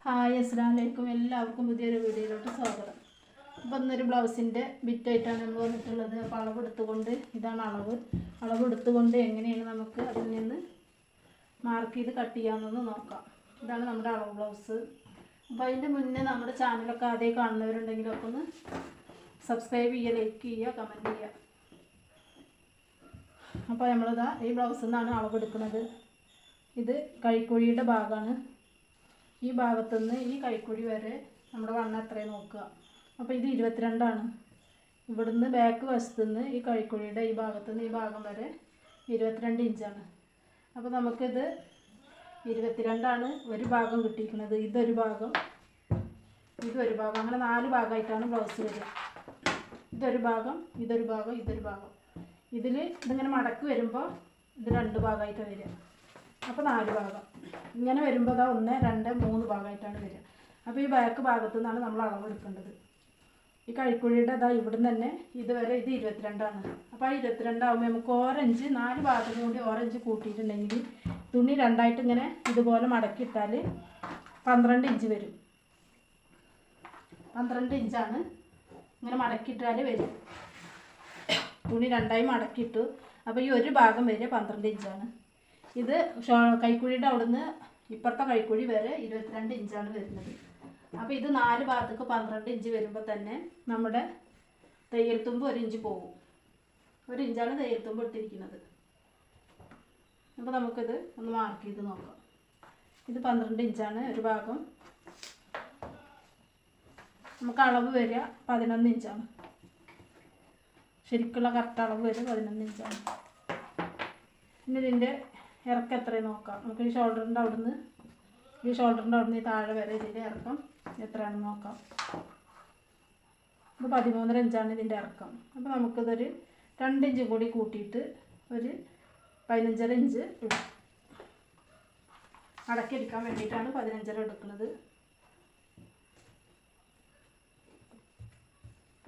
Hi അസ്സലാമു അലൈക്കും. എല്ലാവർക്കും പുതിയൊരു വീഡിയോയിലോട്ട് സ്വാഗതം. അപ്പോൾ ഇന്നൊരു ബ്ലൗസിൻ്റെ ബിറ്റായിട്ടാണ് നമ്മൾ വന്നിട്ടുള്ളത്. അപ്പോൾ അളവെടുത്തുകൊണ്ട് ഇതാണ് അളവെടുത്തുകൊണ്ട് എങ്ങനെയാണ് നമുക്ക് അതിൽ നിന്ന് മാർക്ക് ചെയ്ത് കട്ട് ചെയ്യാമെന്നൊന്ന് നോക്കാം. ഇതാണ് നമ്മുടെ അളവ് ബ്ലൗസ്. അപ്പോൾ അതിൻ്റെ മുന്നേ നമ്മുടെ ചാനലൊക്കെ ആദ്യം കാണുന്നവരുണ്ടെങ്കിലൊക്കെ ഒന്ന് സബ്സ്ക്രൈബ് ചെയ്യുക, ലൈക്ക് ചെയ്യുക, കമൻറ്റ് ചെയ്യുക. അപ്പോൾ നമ്മളിതാ ഈ ബ്ലൗസിൽ നിന്നാണ് അളവെടുക്കുന്നത്. ഇത് കൈക്കുഴിയുടെ ഭാഗമാണ്. ഈ ഭാഗത്തുനിന്ന് ഈ കൈക്കുഴി വരെ നമ്മുടെ വണ്ണം എത്രയും നോക്കുക. അപ്പോൾ ഇത് 22ആണ്. ഇവിടുന്ന് ബാക്ക് വശത്തുനിന്ന് ഈ കൈക്കുഴിയുടെ ഈ ഭാഗത്തുനിന്ന് ഈ ഭാഗം വരെ 22 ഇഞ്ചാണ്. അപ്പോൾ നമുക്കിത് 22ആണ് ഒരു ഭാഗം കിട്ടിയിരിക്കുന്നത്. ഇതൊരു ഭാഗം, ഇതൊരു ഭാഗം, അങ്ങനെ 4 ഭാഗമായിട്ടാണ് ബ്ലൗസ് വരിക. ഇതൊരു ഭാഗം, ഇതൊരു ഭാഗം, ഇതൊരു ഭാഗം. ഇതിങ്ങനെ മടക്കി വരുമ്പോൾ ഇത് 2 ഭാഗമായിട്ടാണ് വരിക. അപ്പോൾ 4 ഭാഗം. ഇങ്ങനെ വരുമ്പോൾ അതാ 1, 2, 3 ഭാഗമായിട്ടാണ് വരിക. അപ്പോൾ ഈ ബാക്ക് ഭാഗത്തു നിന്നാണ് നമ്മൾ അളവെടുക്കേണ്ടത്. ഈ കൈക്കുഴിയുടെ അതാ ഇവിടുന്ന് തന്നെ ഇതുവരെ ഇത് 22ആണ്. അപ്പോൾ ആ 22 ആകുമ്പോൾ നമുക്ക് ഓറഞ്ച് 4 ഭാഗത്തും കൂടി ഓറഞ്ച് കൂട്ടിയിട്ടുണ്ടെങ്കിൽ തുണി രണ്ടായിട്ട് ഇങ്ങനെ ഇതുപോലെ മടക്കിയിട്ടാൽ 12 ഇഞ്ച് വരും. 12 ഇഞ്ചാണ് ഇങ്ങനെ മടക്കിയിട്ടാൽ വരും. തുണി രണ്ടായി മടക്കിയിട്ടു. അപ്പോൾ ഈ ഒരു ഭാഗം വരെ 12 ഇഞ്ചാണ്. ഇത് കൈക്കുഴിയുടെ അവിടുന്ന് ഇപ്പുറത്തെ കൈക്കുഴി വരെ 22 ഇഞ്ചാണ് വരുന്നത്. അപ്പോൾ ഇത് 4 ഭാഗത്തേക്ക് 12 ഇഞ്ച് വരുമ്പോൾ തന്നെ നമ്മുടെ തയ്യൽ തുമ്പ് 1 ഇഞ്ച് പോകും. 1 ഇഞ്ചാണ് തയ്യൽ തുമ്പ് ഇട്ടിരിക്കുന്നത്. അപ്പോൾ നമുക്കിത് ഒന്ന് മാർക്ക് ചെയ്ത് നോക്കാം. ഇത് 12 ഇഞ്ചാണ് ഒരു ഭാഗം. നമുക്ക് അളവ് വരിക 11 ഇഞ്ചാണ്. ശരിക്കുള്ള കറക്റ്റ് അളവ് വരിക 11 ഇഞ്ചാണ്. ഇനി ഇതിൻ്റെ ഇറക്കം എത്രയും നോക്കാം. നമുക്ക് ഈ ഷോൾഡറിൻ്റെ അവിടുന്ന് ഈ താഴെ വരെ ഇതിൻ്റെ ഇറക്കം എത്രയാണെന്ന് നോക്കാം. ഇത് 13.5 ഇഞ്ചാണ് ഇതിൻ്റെ ഇറക്കം. അപ്പോൾ നമുക്കിതൊരു 2 ഇഞ്ചും കൂടി കൂട്ടിയിട്ട് ഒരു 15.5 ഇഞ്ച് ഇടും. അടക്കിയെടുക്കാൻ വേണ്ടിയിട്ടാണ് 15.5 എടുക്കുന്നത്.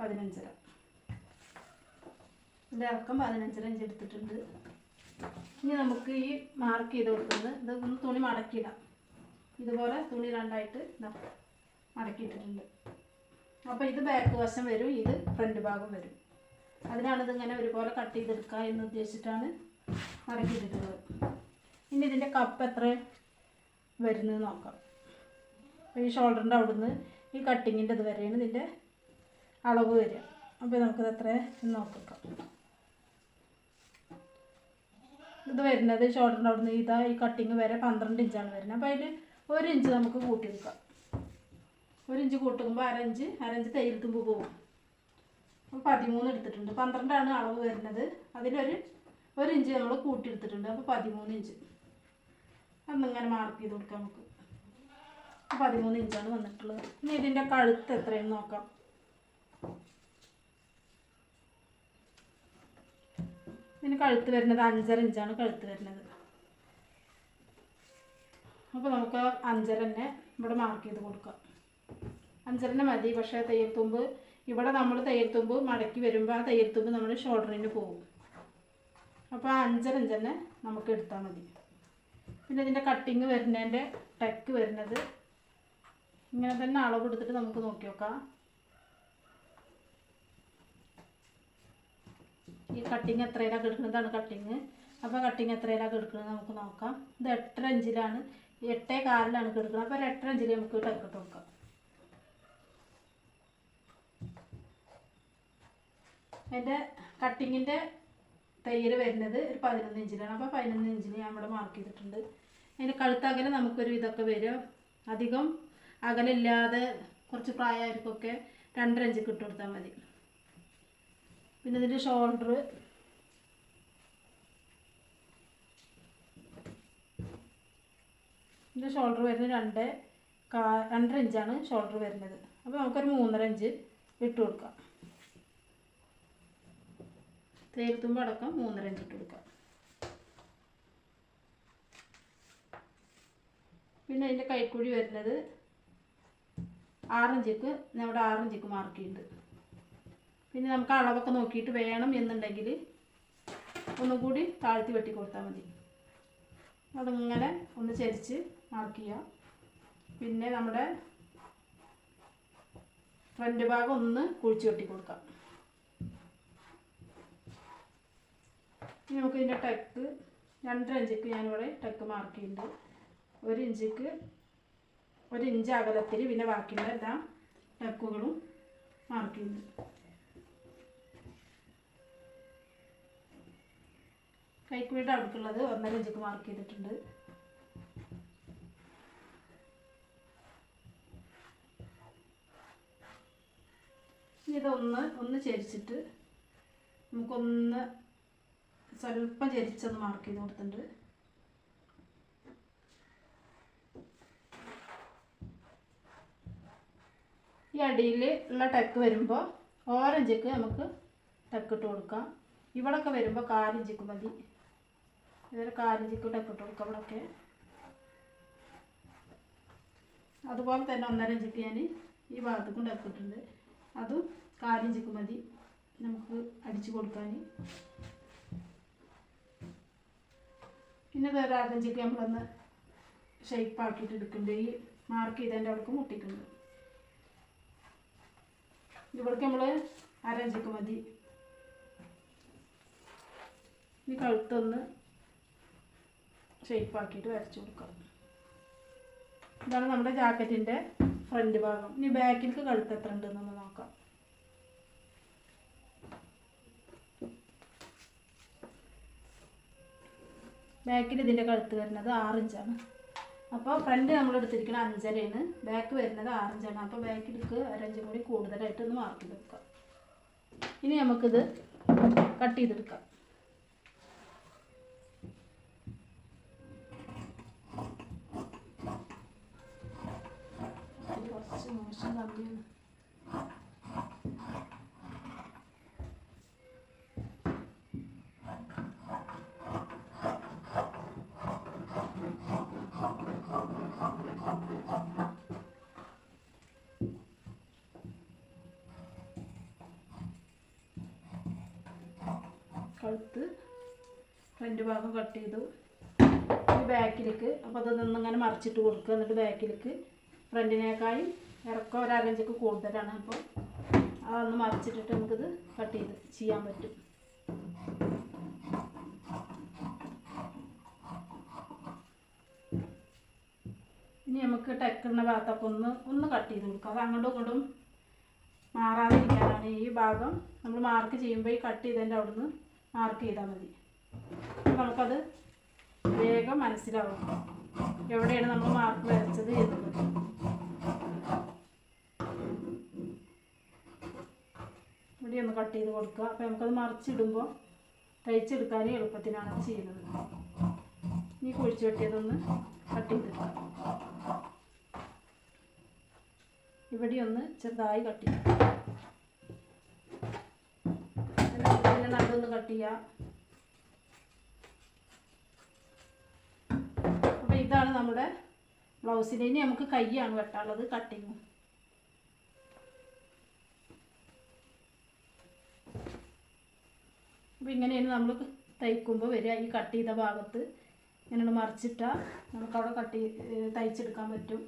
15.5 ഇതിൻ്റെ ഇറക്കം 15.5 ഇഞ്ച് എടുത്തിട്ടുണ്ട്. ഇനി നമുക്ക് ഈ മാർക്ക് ചെയ്ത് കൊടുക്കുന്നത് ഇതൊന്ന് തുണി മടക്കിയിടാം. ഇതുപോലെ തുണി രണ്ടായിട്ട് മടക്കിയിട്ടിട്ടുണ്ട്. അപ്പോൾ ഇത് ബാക്ക് വശം വരും, ഇത് ഫ്രണ്ട് ഭാഗം വരും. അതിനാണ് ഇതിങ്ങനെ ഒരുപോലെ കട്ട് ചെയ്തെടുക്കുക എന്ന് ഉദ്ദേശിച്ചിട്ടാണ് മടക്കിയിട്ടിട്ടുള്ളത്. ഇനി ഇതിൻ്റെ കപ്പ് എത്ര വരുന്നത് നോക്കാം. ഈ ഷോൾഡറിൻ്റെ അവിടുന്ന് ഈ കട്ടിങ്ങിൻ്റെ ഇത് വരെയാണ് ഇതിൻ്റെ അളവ് വരിക. അപ്പോൾ നമുക്കിത് എത്ര നോക്കാം. ഇത് വരുന്നത് ഷോൾഡറിൻ്റെ അവിടുന്ന് ഈ കട്ടിങ് വരെ 12 ഇഞ്ചാണ് വരുന്നത്. അപ്പോൾ അതിൽ 1 ഇഞ്ച് നമുക്ക് കൂട്ടിയെടുക്കാം. 1 ഇഞ്ച് കൂട്ടുമ്പോൾ അര ഇഞ്ച് തയ്യൽ തുമ്പ് പോകും. അപ്പോൾ 13 എടുത്തിട്ടുണ്ട്. 12ആണ് അളവ് വരുന്നത്. അതിലൊരു 1 ഇഞ്ച് നമ്മൾ കൂട്ടിയെടുത്തിട്ടുണ്ട്. അപ്പോൾ 13 ഇഞ്ച്. അന്നിങ്ങനെ മാർക്ക് ചെയ്ത് കൊടുക്കാം നമുക്ക്. 13 ഇഞ്ചാണ് വന്നിട്ടുള്ളത്. ഇനി ഇതിൻ്റെ കഴുത്ത് എത്രയെന്ന് നോക്കാം. ഇതിന് കഴുത്ത് വരുന്നത് 5.5 ഇഞ്ചാണ് കഴുത്ത് വരുന്നത്. അപ്പോൾ നമുക്ക് 5.5 തന്നെ ഇവിടെ മാർക്ക് ചെയ്ത് കൊടുക്കാം. 5.5 മതി. പക്ഷേ തയ്യൽ തുമ്പ് ഇവിടെ നമ്മൾ തയ്യൽ തുമ്പ് മടക്കി വരുമ്പോൾ ആ തയ്യൽ തുമ്പ് നമ്മൾ ഷോൾഡറിന് പോകും. അപ്പോൾ 5.5 ഇഞ്ച് തന്നെ നമുക്ക് എടുത്താൽ മതി. പിന്നെ ഇതിൻ്റെ കട്ടിങ് വരുന്നതിൻ്റെ ടെക്ക് വരുന്നത് ഇങ്ങനെ തന്നെ അളവ് എടുത്തിട്ട് നമുക്ക് നോക്കി നോക്കാം. ഈ കട്ടിങ് എത്രയിലാണ് എടുക്കുന്നതാണ് കട്ടിങ്. അപ്പോൾ കട്ടിങ് എത്രയിലാണ് എടുക്കുന്നത് നമുക്ക് നോക്കാം. ഇത് 8.5 ഇഞ്ചിലാണ്, 8.25 എടുക്കുന്നത്. അപ്പോൾ 8.5 ഇഞ്ചിൽ നമുക്ക് ടക്ക് ഇട്ട് കൊടുക്കാം. എൻ്റെ കട്ടിങ്ങിൻ്റെ തയ്യൽ വരുന്നത് ഒരു 11 ഇഞ്ചിലാണ്. അപ്പോൾ 11 ഇഞ്ചിൽ ഞാൻ ഇവിടെ മാർക്ക് ചെയ്തിട്ടുണ്ട്. അതിൻ്റെ കഴുത്തകലെ നമുക്കൊരു ഇതൊക്കെ വരും. അധികം അകലില്ലാതെ കുറച്ച് പ്രായമായവർക്കൊക്കെ 2.5 ഇഞ്ച് ഇട്ട് കൊടുത്താൽ മതി. പിന്നെ ഇതിൻ്റെ ഷോൾഡർ വരുന്നത് 2.5 ഇഞ്ചാണ് ഷോൾഡർ വരുന്നത്. അപ്പോൾ നമുക്കൊരു 3.5 ഇഞ്ച് ഇട്ട് കൊടുക്കാം. തയ്യൽ തുമ്പ് അടക്കം 3.5 ഇഞ്ച് ഇട്ട് കൊടുക്കാം. പിന്നെ അതിൻ്റെ കൈക്കുഴി വരുന്നത് 6 ഇഞ്ചിക്ക് നമ്മുടെ 6 ഇഞ്ചിക്ക് മാർക്ക് ചെയ്യുന്നുണ്ട്. പിന്നെ നമുക്ക് അളവൊക്കെ നോക്കിയിട്ട് വേണം എന്നുണ്ടെങ്കിൽ ഒന്നും കൂടി താഴ്ത്തി വെട്ടി കൊടുത്താൽ മതി. അതിങ്ങനെ ഒന്ന് ചരിച്ച് മാർക്ക് ചെയ്യുക. പിന്നെ നമ്മുടെ ഫ്രണ്ട് ഭാഗം ഒന്ന് കുഴിച്ച് കെട്ടി കൊടുക്കാം. ഇനി നമുക്ക് ഇതിൻ്റെ ടക്ക് 2.5 ഇഞ്ചിക്ക് ഞാനിവിടെ ടക്ക് മാർക്ക് ചെയ്യുന്നുണ്ട്. 1 ഇഞ്ചിക്ക് 1 ഇഞ്ച് അകലത്തിൽ പിന്നെ ബാക്കിയുള്ള എല്ലാ ടക്കുകളും മാർക്ക് ചെയ്യുന്നുണ്ട്. കൈക്കുഴിയുടെ അടുക്കുള്ളത് 1.5 ഇഞ്ചിക്ക് മാർക്ക് ചെയ്തിട്ടുണ്ട്. ഇനി ഇതൊന്ന് ചരിച്ചിട്ട് നമുക്കൊന്ന് സ്വല്പം ചരിച്ചൊന്ന് മാർക്ക് ചെയ്ത് കൊടുത്തിട്ടുണ്ട്. ഈ അടിയിൽ ഉള്ള ടക്ക് വരുമ്പോൾ 1 ഇഞ്ചിക്ക് നമുക്ക് ടക്ക് ഇട്ട് കൊടുക്കാം. ഇവിടെയൊക്കെ വരുമ്പോൾ 1/4 ഇഞ്ചിക്ക് മതി. ഇതൊരു 1/4 ഇഞ്ചിക്ക് ടക്ക് ഇട്ട് കൊടുക്കാം ഇവിടെയൊക്കെ. അതുപോലെ തന്നെ 1.5 ഇഞ്ചിക്ക് ഞാൻ ഈ ഭാഗത്തേക്കും ടക്ക് ഇട്ടിട്ടുണ്ട്. അതും 1/4 ഇഞ്ചിക്ക് മതി നമുക്ക് അടിച്ചു കൊടുക്കാൻ. പിന്നെ വേറെ 1/2 ഇഞ്ചിക്ക് നമ്മളൊന്ന് ഷേപ്പ് ആക്കിയിട്ട് എടുക്കുന്നുണ്ട്. ഈ മാർക്ക് ചെയ്തതിൻ്റെ അവിടേക്ക് മുട്ടിക്കുന്നുണ്ട്. ഇവിടേക്ക് നമ്മൾ 1/2 ഇഞ്ചിക്ക് മതി. ഈ കഴുത്തൊന്ന് ഷേപ്പ് ആക്കിയിട്ട് വരച്ചു കൊടുക്കാം. ഇതാണ് നമ്മുടെ ജാക്കറ്റിൻ്റെ ഫ്രണ്ട് ഭാഗം. ഇനി ബാക്കിലേക്ക് കഴുത്ത് എത്ര ഉണ്ടെന്നൊന്ന് നോക്കാം. ബാക്കിൽ ഇതിൻ്റെ കഴുത്ത് വരുന്നത് 6 ഇഞ്ചാണ്. അപ്പോൾ ഫ്രണ്ട് നമ്മൾ എടുത്തിരിക്കുന്നത് 5.5 ബാക്ക് വരുന്നത് 6 ഇഞ്ചാണ്. അപ്പോൾ ബാക്കിലേക്ക് 1 ഇഞ്ച് കൂടി കൂടുതലായിട്ട് ഒന്ന് മാർക്ക് ചെയ്ത് വെക്കാം. ഇനി നമുക്കിത് കട്ട് ചെയ്തെടുക്കാം. കുറച്ച് മോശം കമ്പിയാണ്. കഴുത്ത് ഫ്രണ്ട് ഭാഗം കട്ട് ചെയ്തു. ഈ ബാക്കിലേക്ക് അപ്പോൾ അതൊന്നിങ്ങനെ മറിച്ചിട്ട് കൊടുക്കുക. എന്നിട്ട് ബാക്കിലേക്ക് ഫ്രണ്ടിനേക്കാളും ഇറക്കം 1/2 ഇഞ്ചിക്ക് കൂടുതലാണ്. അപ്പോൾ അതൊന്ന് മറിച്ചിട്ടിട്ട് നമുക്കിത് കട്ട് ചെയ്ത് ചെയ്യാൻ പറ്റും. ഇനി നമുക്ക് ടക്കിടുന്ന ഭാഗത്തൊക്കെ ഒന്ന് കട്ട് ചെയ്ത് കൊടുക്കാം. അത് അങ്ങോട്ടും ഇങ്ങോട്ടും മാറാതിരിക്കാനാണ്. ഈ ഭാഗം നമ്മൾ മാർക്ക് ചെയ്യുമ്പോൾ ഈ കട്ട് ചെയ്തതിൻ്റെ അവിടുന്ന് മാർക്ക് ചെയ്താൽ മതി. നമുക്കത് വേഗം മനസ്സിലാവും എവിടെയാണ് നമ്മൾ മാർക്ക് വരച്ചത് എന്നുള്ളത്. ഇവിടെ ഒന്ന് കട്ട് ചെയ്ത് കൊടുക്കുക. അപ്പോൾ നമുക്കത് മറിച്ചിടുമ്പോൾ തയ്ച്ചെടുക്കാൻ എളുപ്പത്തിനാണ് അത് ചെയ്യുന്നത്. ഇനി കുഴിച്ച് വെട്ടിയതൊന്ന് കട്ട് ചെയ്തെടുക്കാം. ഇവിടെ ഒന്ന് ചെറുതായി കട്ട് ചെയ്യാം. പിന്നെ നടുവൊന്ന് കട്ട് ചെയ്യാം. അപ്പോൾ ഇതാണ് നമ്മുടെ ബ്ലൗസിന്. ഇനി നമുക്ക് കൈയാണ് വെട്ടാനുള്ളത്, കട്ടിങ്. അപ്പോൾ ഇങ്ങനെയാണ് നമ്മൾ തയ്ക്കുമ്പോൾ വരിക. ഈ കട്ട് ചെയ്ത ഭാഗത്ത് ഇങ്ങനെ മറിച്ചിട്ടാൽ നമുക്കവിടെ തയ്ച്ചെടുക്കാൻ പറ്റും.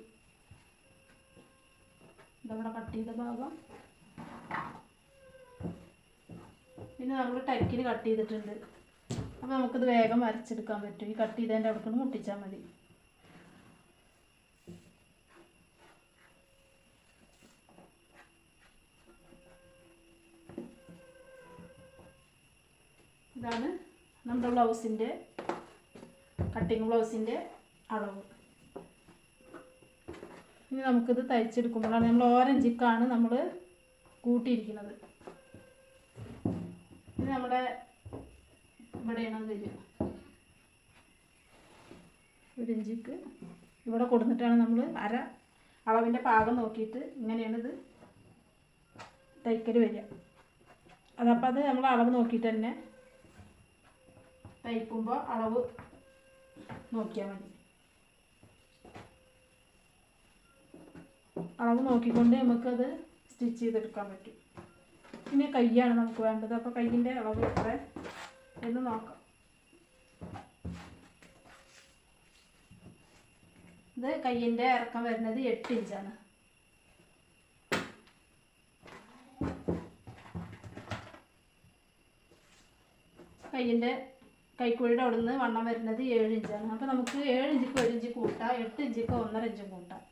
ഇതവിടെ കട്ട് ചെയ്ത ഭാഗം. പിന്നെ നമ്മൾ ടക്കിന് കട്ട് ചെയ്തിട്ടുണ്ട്. അപ്പോൾ നമുക്കിത് വേഗം വരച്ചെടുക്കാൻ പറ്റും. ഈ കട്ട് ചെയ്തതിൻ്റെ അവിടെ മുട്ടിച്ചാൽ മതി. ഇതാണ് നമ്മുടെ ബ്ലൗസിൻ്റെ കട്ടിങ് ബ്ലൗസിൻ്റെ അളവ്. ഇനി നമുക്കിത് തയ്ച്ചെടുക്കുമ്പോഴാണ് നമ്മൾ 1 ഇഞ്ചിക്കാണ് നമ്മൾ കൂട്ടിയിരിക്കുന്നത്. ഇത് നമ്മുടെ ഇവിടെയാണ് വരിക. 1 ഇഞ്ചിക്ക് ഇവിടെ കൊടുത്തിട്ടാണ് നമ്മൾ അളവിൻ്റെ പാകം നോക്കിയിട്ട് ഇങ്ങനെയാണ് ഇത് തയ്ക്കൽ വരിക. അതപ്പോൾ അത് നമ്മൾ അളവ് നോക്കിയിട്ട് തന്നെ തയ്ക്കുമ്പോൾ അളവ് നോക്കിയാൽ മതി. അളവ് നോക്കിക്കൊണ്ട് നമുക്കത് സ്റ്റിച്ച് ചെയ്തെടുക്കാൻ പറ്റും. പിന്നെ കൈയാണ് നമുക്ക് വേണ്ടത്. അപ്പോൾ കൈയിൻ്റെ അളവ് എത്ര എന്ന് നോക്കാം. ഇത് കയ്യിൻ്റെ ഇറക്കം വരുന്നത് 8 ഇഞ്ചാണ്. കയ്യിൻ്റെ കൈക്കുഴിയുടെ അവിടെ നിന്ന് വണ്ണം വരുന്നത് 7 ഇഞ്ചാണ്. അപ്പോൾ നമുക്ക് 7 ഇഞ്ചിക്ക് 1 ഇഞ്ച് കൂട്ടാം, 8 ഇഞ്ചിക്ക് 1.5 ഇഞ്ചും കൂട്ടാം.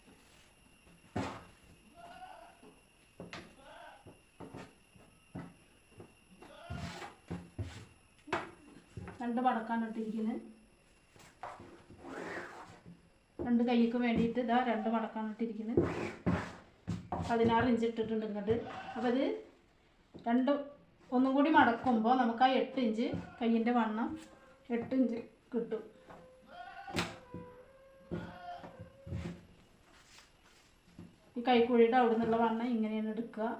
രണ്ട് മടക്കാണ് ഇട്ടിരിക്കുന്നത്. 2 കൈക്ക് വേണ്ടിയിട്ട് ഇതാ 2 മടക്കാണ് ഇട്ടിരിക്കുന്നത്. 16 ഇഞ്ച് ഇട്ടിട്ടുണ്ട് ഇങ്ങോട്ട്. അപ്പോൾ ഇത് ഒന്നും കൂടി മടക്കുമ്പോൾ നമുക്ക് ആ 8 ഇഞ്ച് കയ്യിൻ്റെ വണ്ണം 8 ഇഞ്ച് കിട്ടും. ഈ കൈക്കുഴിയുടെ അവിടെ നിന്നുള്ള വണ്ണം ഇങ്ങനെയാണ് എടുക്കുക,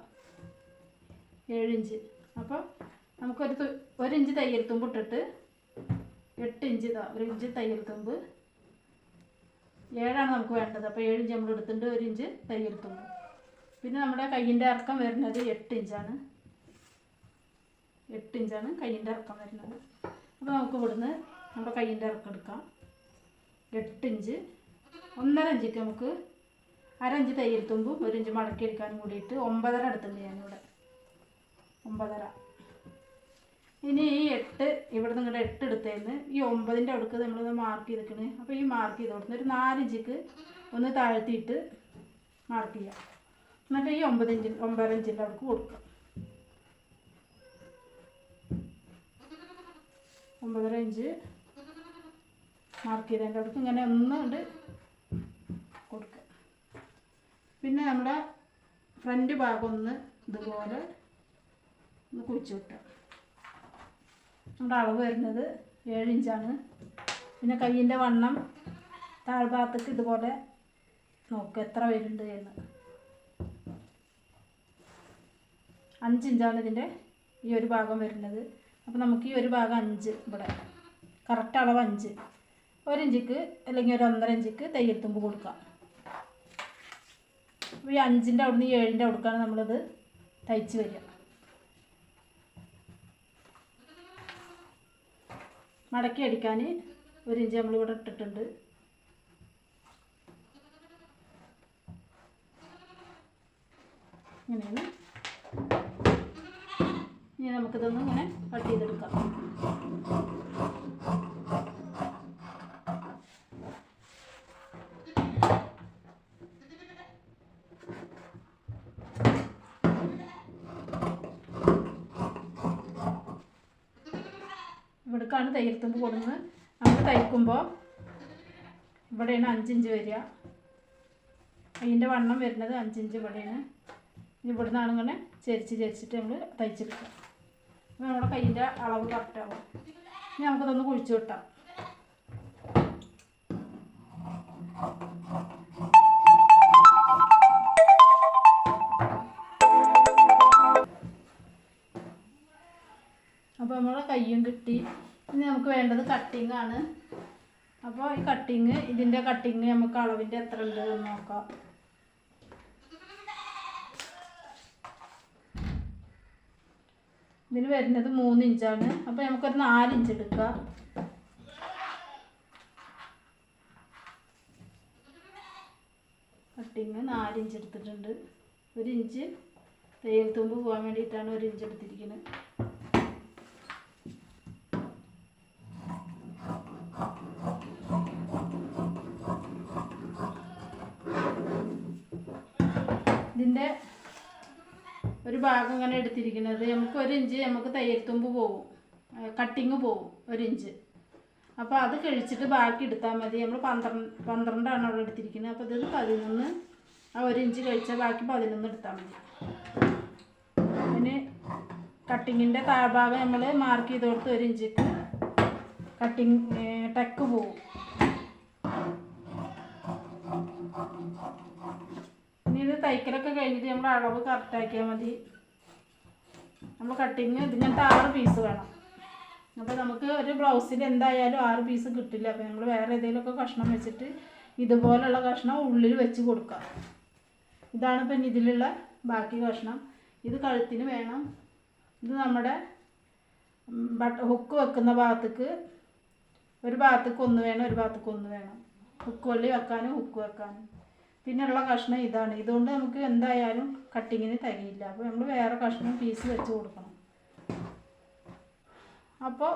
7 ഇഞ്ച്. അപ്പോൾ നമുക്കൊരു ഇഞ്ച് തയ്യൽ തുമ്പ് ഇട്ടിട്ട് 8 ഇഞ്ച് 1 ഇഞ്ച് തയ്യൽ തുമ്പ് 7ആണ് നമുക്ക് വേണ്ടത്. അപ്പോൾ 7 ഇഞ്ച് നമ്മൾ എടുത്തിട്ടുണ്ട്, 1 ഇഞ്ച് തയ്യൽ തുമ്പ്. പിന്നെ നമ്മുടെ കയ്യിൻ്റെ ഇറക്കം വരുന്നത് 8 ഇഞ്ചാണ്. 8 ഇഞ്ചാണ് കയ്യിൻ്റെ ഇറക്കം വരുന്നത്. അപ്പോൾ നമുക്ക് ഇവിടുന്ന് നമ്മുടെ കയ്യിൻ്റെ ഇറക്കം എടുക്കാം. 8 ഇഞ്ച് 1.5 ഇഞ്ചിക്ക് നമുക്ക് 1/2 ഇഞ്ച് തയ്യൽ തുമ്പും 1 ഇഞ്ച് മടക്കി എടുക്കാനും കൂടിയിട്ട് 9.5 എടുത്തിട്ടുണ്ട് ഞാനിവിടെ. 9.5. ഇനി ഈ 8 ഇവിടെ നിങ്ങളുടെ 8 എടുത്തതിന് ഈ 9ൻ്റെ അടുക്ക് നമ്മൾ മാർക്ക് ചെയ്തിരിക്കണേ. അപ്പോൾ ഈ മാർക്ക് ചെയ്ത് കൊടുക്കുന്ന ഒരു 4 ഇഞ്ചിക്ക് ഒന്ന് താഴ്ത്തിയിട്ട് മാർക്ക് ചെയ്യാം. എന്നിട്ട് ഈ 9.5 ഇഞ്ചിൻ്റെ അടുക്ക് കൊടുക്കുക. 9.5 ഇഞ്ച് മാർക്ക് ചെയ്തതിൻ്റെ അടുക്ക് ഇങ്ങനെ ഒന്നുകൊണ്ട് കൊടുക്കുക. പിന്നെ നമ്മുടെ ഫ്രണ്ട് ഭാഗം ഒന്ന് ഇതുപോലെ ഒന്ന് കുഴിച്ച് വിട്ടുക. നമ്മുടെ അളവ് വരുന്നത് 7 ഇഞ്ചാണ്. പിന്നെ കയ്യിൻ്റെ വണ്ണം താഴ്ഭാഗത്തേക്ക് ഇതുപോലെ നോക്കുക എത്ര വരുന്നുണ്ട് എന്ന്. 5 ഇഞ്ചാണ് ഇതിൻ്റെ ഈ ഒരു ഭാഗം വരുന്നത്. അപ്പോൾ നമുക്ക് ഈ ഒരു ഭാഗം 5 ഇവിടെ കറക്റ്റ് അളവ് 5. 1 ഇഞ്ചിക്ക് അല്ലെങ്കിൽ ഒരു 1.5 ഇഞ്ചിക്ക് തയ്യൽ തുമ്പ് കൊടുക്കാം. അപ്പോൾ ഈ 5ൻ്റെ അവിടെ നിന്ന് 7ൻ്റെ അവിടേക്കാണ് നമ്മളിത് തയ്ച്ച് വരിക. മടക്കി അടിക്കാൻ 1 ഇഞ്ച് നമ്മളിവിടെ ഇട്ടിട്ടുണ്ട്. ഇങ്ങനെയാണ്. ഇനി നമുക്കിതൊന്ന് ഇങ്ങനെ കട്ട് ചെയ്തെടുക്കാം. ഇവിടേക്കാണ് തയ്യൽ തുമ്പ് കൊടുക്കുന്നത്. നമ്മൾ തയ്ക്കുമ്പോൾ ഇവിടെയാണ് 5 ഇഞ്ച് വരിക. അതിൻ്റെ വണ്ണം വരുന്നത് 5 ഇഞ്ച് ഇവിടെയാണ്. ഇവിടെ നിന്നാണ് ഇങ്ങനെ ചരിച്ചിട്ട് നമ്മൾ തയ്ച്ചെടുക്കുക. അപ്പോൾ നമ്മുടെ കയ്യിൻ്റെ അളവ് കറക്റ്റാവും. ഇനി നമുക്കതൊന്ന് കുഴിച്ചു വിട്ടാം. അപ്പോൾ നമ്മളെ കയ്യും കിട്ടി. ഇനി നമുക്ക് വേണ്ടത് കട്ടിങ് ആണ്. അപ്പോൾ ഈ ഇതിൻ്റെ കട്ടിങ് നമുക്ക് അളവിൻ്റെ എത്ര ഉണ്ട് എന്ന് നോക്കാം. ഇതിന് വരുന്നത് 3 ഇഞ്ചാണ്. അപ്പോൾ നമുക്കൊരു 4 ഇഞ്ച് എടുക്കാം. കട്ടിങ് 4 ഇഞ്ച് എടുത്തിട്ടുണ്ട്. 1 ഇഞ്ച് തയ്യൽ തുമ്പ് പോകാൻ വേണ്ടിയിട്ടാണ് 1 ഇഞ്ച് എടുത്തിരിക്കുന്നത്. ഇതിൻ്റെ ഒരു ഭാഗം ഇങ്ങനെ എടുത്തിരിക്കുന്നത് നമുക്ക് 1 ഇഞ്ച് നമുക്ക് തയ്യൽ തുമ്പ് പോകും, കട്ടിങ് പോകും 1 ഇഞ്ച്. അപ്പോൾ അത് കഴിച്ചിട്ട് ബാക്കി എടുത്താൽ മതി. നമ്മൾ 12 അവിടെ എടുത്തിരിക്കുന്നത്. അപ്പോൾ ഇത് 11, ആ 1 ഇഞ്ച് കഴിച്ചാൽ ബാക്കി 11 എടുത്താൽ മതി. അതിന് കട്ടിങ്ങിൻ്റെ താഴ്ഭാഗം നമ്മൾ മാർക്ക് ചെയ്ത് കൊടുത്ത് 1 ഇഞ്ചിക്ക് കട്ടിങ് ടെക്ക് പോകും. ഇനി ഇത് തയ്ക്കലൊക്കെ കഴിഞ്ഞിട്ട് നമ്മൾ അളവ് കറക്റ്റാക്കിയാൽ മതി. നമ്മൾ കട്ടിങ് ഇതിങ്ങനത്തെ 6 പീസ് വേണം. അപ്പോൾ നമുക്ക് ഒരു ബ്ലൗസിൽ എന്തായാലും 6 പീസ് കിട്ടില്ല. അപ്പോൾ നമ്മൾ വേറെ ഏതെങ്കിലുമൊക്കെ കഷ്ണം വെച്ചിട്ട് ഇതുപോലുള്ള കഷ്ണം ഉള്ളിൽ വെച്ച് കൊടുക്കാം. ഇതാണ് പിന്നെ ഇതിലുള്ള ബാക്കി കഷ്ണം. ഇത് കഴുത്തിന് വേണം. ഇത് നമ്മുടെ ഹുക്ക് വെക്കുന്ന ഭാഗത്തേക്ക് ഒരു ഭാഗത്തേക്ക് 1 വേണം, ഒരു ഭാഗത്തേക്ക് 1 വേണം. ഹുക്ക് വള്ളി വെക്കാനും ഹുക്ക് വെക്കാനും. പിന്നെയുള്ള കഷ്ണം ഇതാണ്. ഇതുകൊണ്ട് നമുക്ക് എന്തായാലും കട്ടിങ്ങിന് തികയില്ല. അപ്പോൾ നമ്മൾ വേറെ കഷ്ണം പീസ് വെച്ച് കൊടുക്കണം. അപ്പോൾ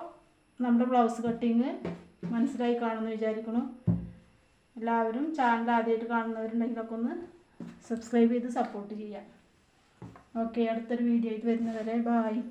നമ്മുടെ ബ്ലൗസ് കട്ടിങ് മനസ്സിലായി കാണുമെന്ന് വിചാരിക്കുന്നു. എല്ലാവരും ചാനൽ ആദ്യമായിട്ട് കാണുന്നവരുണ്ടെങ്കിലൊക്കെ ഒന്ന് സബ്സ്ക്രൈബ് ചെയ്ത് സപ്പോർട്ട് ചെയ്യാം. ഓക്കെ, അടുത്തൊരു വീഡിയോ ആയിട്ട് വരുന്നവരെ ബായ്.